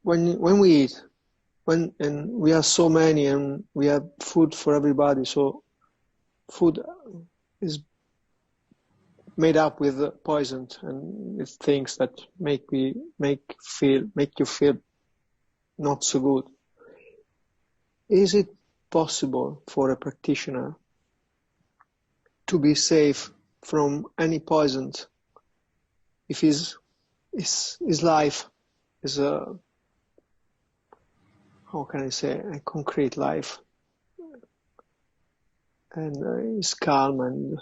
when we eat, and we are so many and we have food for everybody, so food is made up with poison and with things that make you feel not so good. Is it possible for a practitioner to be safe from any poison if his life is how can I say, a concrete life, and is calm and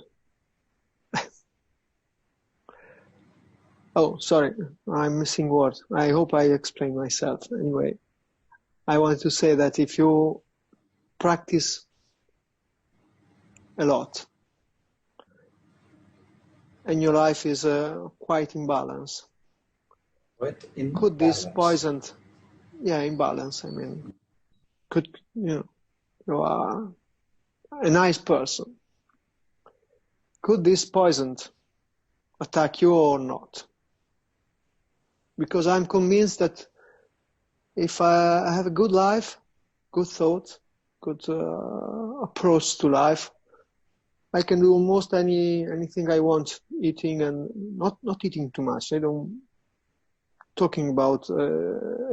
oh, sorry, I'm missing words. I hope I explain myself. Anyway, I want to say that if you practice a lot and your life is quite in balance, could this poison, imbalance, I mean, could, you are a nice person, could this poison attack you or not? Because I'm convinced that if I have a good life, good thought, good approach to life, I can do almost anything I want, eating and not eating too much. I don't talking about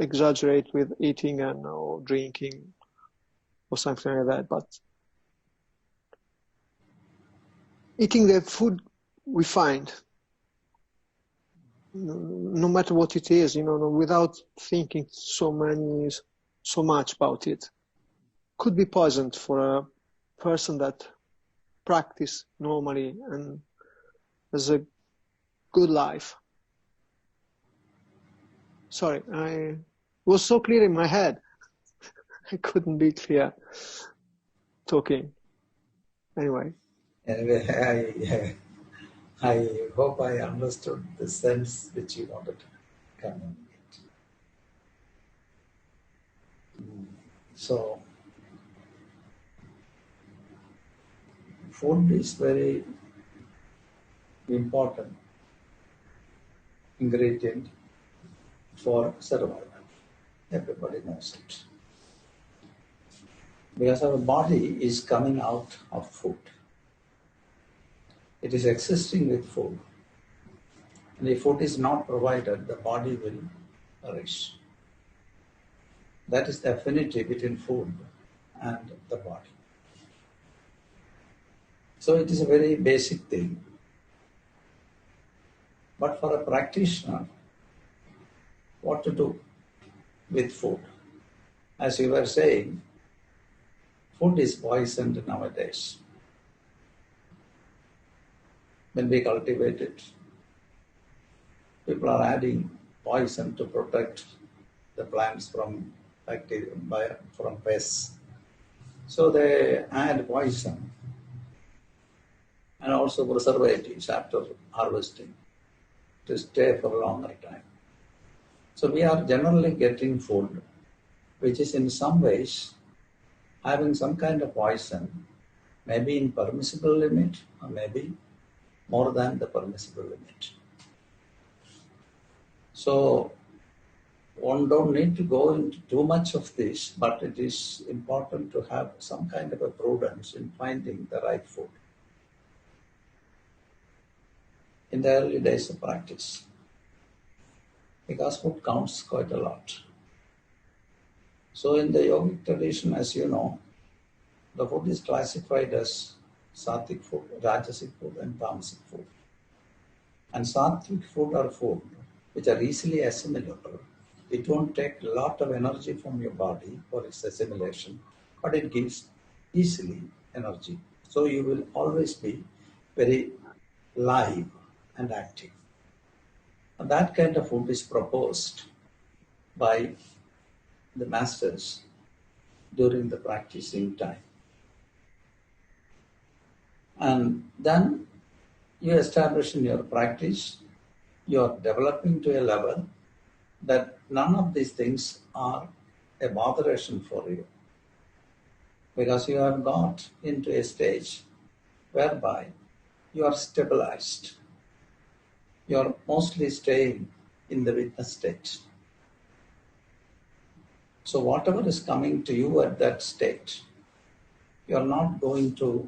exaggerate with eating and or drinking or something like that, but eating the food we find, no matter what it is, without thinking so much about it, could be poison for a person that practice normally and has a good life. Sorry, I was so clear in my head. I couldn't be clear talking. Anyway, I hope I understood the sense which you wanted to communicate. So, food is very important ingredient for survival. Everybody knows it. Because our body is coming out of food. It is existing with food. And if food is not provided, the body will perish. That is the affinity between food and the body. So it is a very basic thing. But for a practitioner, what to do with food? As you were saying, food is poisoned nowadays. When we cultivate it, people are adding poison to protect the plants from bacteria, from pests. So they add poison and also preservatives after harvesting to stay for a longer time. So we are generally getting food which is in some ways having some kind of poison, maybe in permissible limit or maybe more than the permissible limit. So one don't need to go into too much of this, but it is important to have some kind of a prudence in finding the right food in the early days of practice, because food counts quite a lot. So in the yogic tradition, as you know, the food is classified as sattvic food, rajasic food and tamasic food. And sattvic food are food which are easily assimilable. It won't take a lot of energy from your body for its assimilation, but it gives easily energy. So you will always be very live and active. And that kind of food is proposed by the masters during the practicing time. And then you establish in your practice, you are developing to a level that none of these things are a botheration for you, because you have got into a stage whereby you are stabilized. You are mostly staying in the witness state. So whatever is coming to you at that state, you are not going to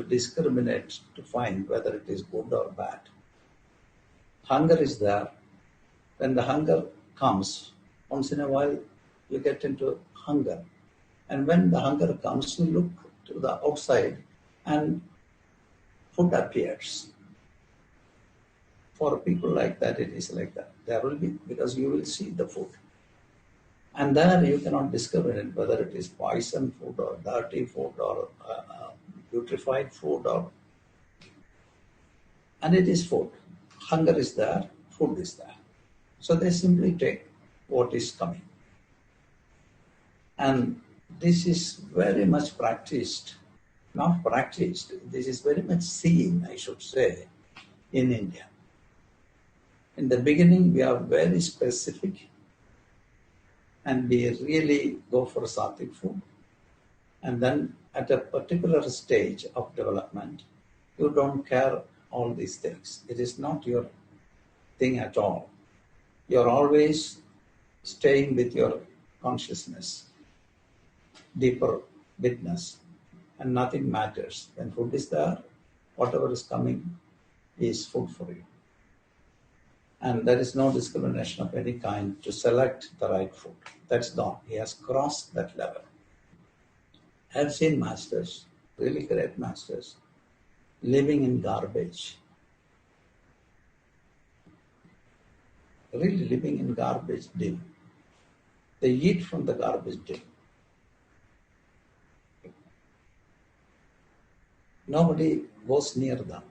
discriminate to find whether it is good or bad. Hunger is there. When the hunger comes, once in a while you get into hunger. And when the hunger comes, you look to the outside and food appears. For people like that, it is like that. There will be, because you will see the food. And there you cannot discriminate whether it is poison food or dirty food or putrefied food and it is food. Hunger is there, food is there. So they simply take what is coming. And this is very much practiced, not practiced, this is very much seen, I should say, in India. In the beginning, we are very specific and we really go for sattvic food. And then at a particular stage of development, you don't care all these things. It is not your thing at all. You're always staying with your consciousness, deeper witness, and nothing matters. When food is there, whatever is coming is food for you. And there is no discrimination of any kind to select the right food. That's gone. He has crossed that level. I have seen masters, really great masters, living in garbage. Really living in garbage bin. They eat from the garbage bin. Nobody goes near them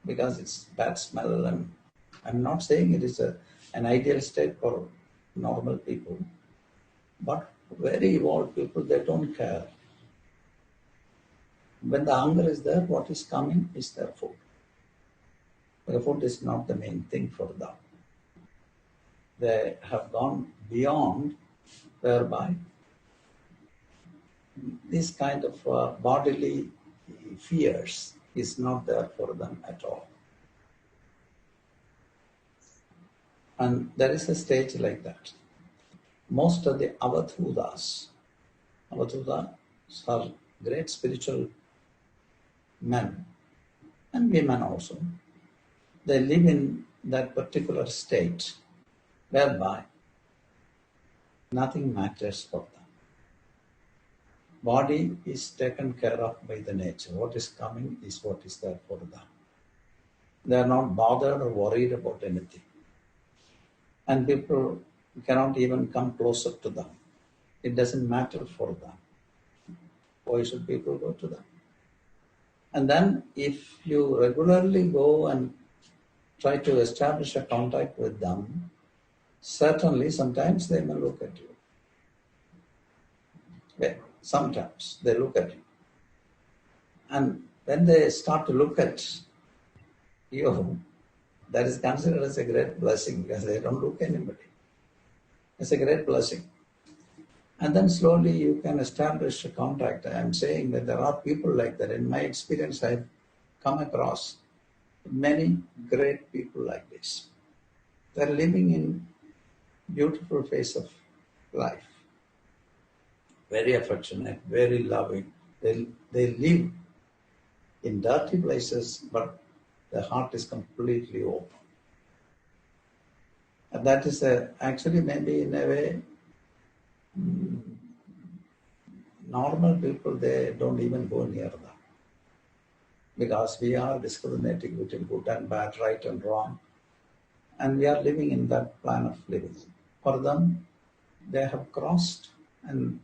because it's bad smell, and I'm not saying it is an ideal state for normal people, but very evolved people, they don't care. When the hunger is there, what is coming is their food. The food is not the main thing for them. They have gone beyond whereby this kind of bodily fears is not there for them at all. And there is a stage like that. Most of the Avadhutas are great spiritual men and women also. They live in that particular state whereby nothing matters for them. Body is taken care of by the nature. What is coming is what is there for them. They are not bothered or worried about anything. And people cannot even come closer to them. It doesn't matter for them. Why should people go to them? And then if you regularly go and try to establish a contact with them, certainly sometimes they may look at you. Okay. Sometimes they look at you. And when they start to look at you, that is considered as a great blessing because they don't look at anybody. It's a great blessing. And then slowly you can establish a contact. I am saying that there are people like that. In my experience, I've come across many great people like this. They're living in beautiful phase of life. Very affectionate, very loving. They live in dirty places, but the heart is completely open. And that is actually maybe in a way, normal people, they don't even go near them. Because we are discriminating between good and bad, right and wrong. And we are living in that plan of living. For them, they have crossed, and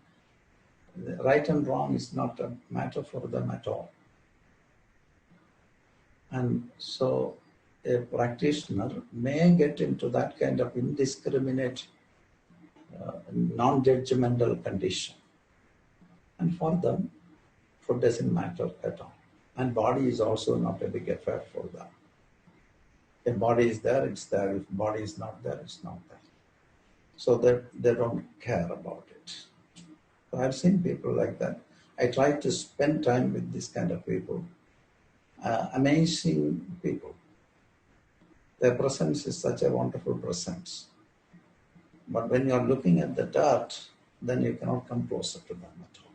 right and wrong is not a matter for them at all. And so a practitioner may get into that kind of indiscriminate, non-judgmental condition. And for them, food doesn't matter at all. And body is also not a big affair for them. If body is there, it's there. If body is not there, it's not there. So that they don't care about it. So I've seen people like that. I try to spend time with this kind of people. Amazing people. Their presence is such a wonderful presence. But when you're looking at the dirt, then you cannot come closer to them at all.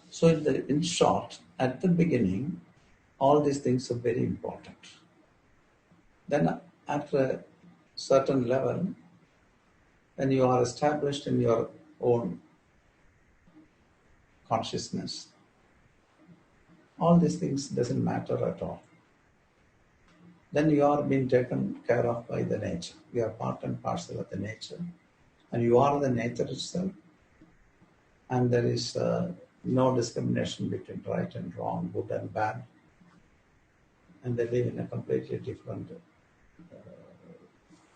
So in short, at the beginning, all these things are very important. Then after a certain level, when you are established in your own consciousness, all these things doesn't matter at all. Then you are being taken care of by the nature. You are part and parcel of the nature. And you are the nature itself. And there is no discrimination between right and wrong, good and bad. And they live in a completely different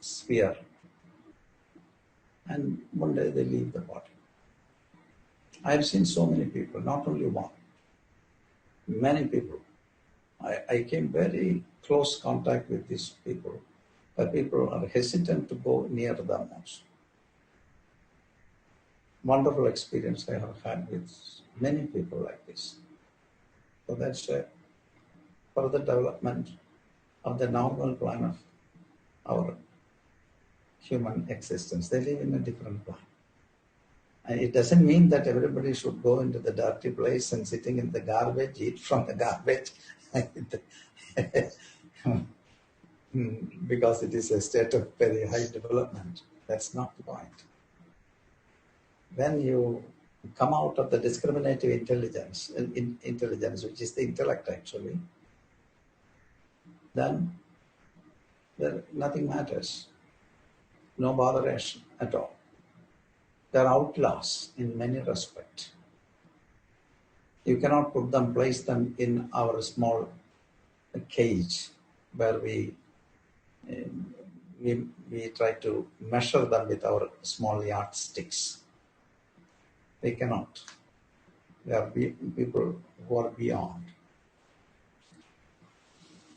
sphere. And one day they leave the body. I have seen so many people, not only one, many people. I came very close contact with these people, but people are hesitant to go near them also. Wonderful experience I have had with many people like this. So that's for the development of the normal plan of our human existence. They live in a different plan. And it doesn't mean that everybody should go into the dirty place and sitting in the garbage, eat from the garbage, because it is a state of very high development. That's not the point. When you come out of the discriminative intelligence, which is the intellect actually, then nothing matters. No botheration at all. They are outlaws in many respects. You cannot place them in our small cage where we try to measure them with our small yardsticks. They cannot. They are people who are beyond.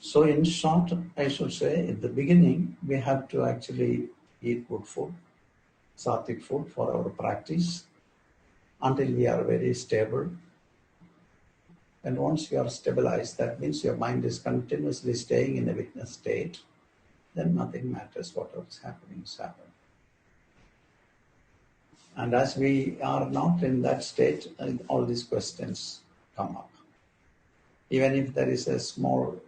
So in short, I should say, at the beginning, we have to actually eat good food, sattvic food for our practice, until we are very stable. And once you are stabilized, that means your mind is continuously staying in a witness state, then nothing matters. Whatever is happening is happening. And as we are not in that state, all these questions come up. Even if there is a small,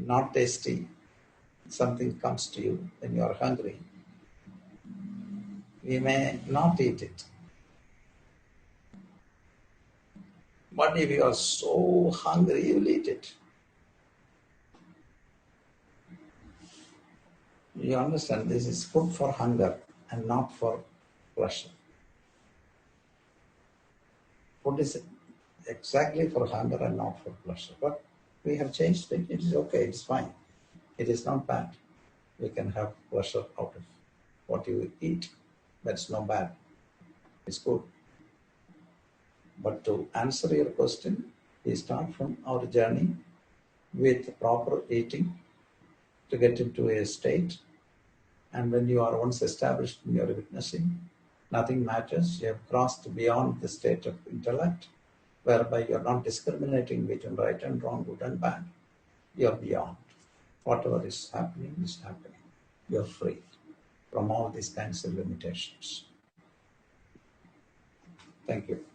not tasty, something comes to you when you are hungry, we may not eat it. But if you are so hungry, you will eat it. You understand, this is food for hunger and not for pleasure. Food is exactly for hunger and not for pleasure. But we have changed it. It is okay, it's fine. It is not bad. We can have pleasure out of what you eat. That's not bad. It's good. But to answer your question, we start from our journey with proper eating to get into a state. And when you are once established in your witnessing, nothing matters. You have crossed beyond the state of intellect, whereby you are not discriminating between right and wrong, good and bad. You are beyond. Whatever is happening is happening. You are free from all these kinds of limitations. Thank you.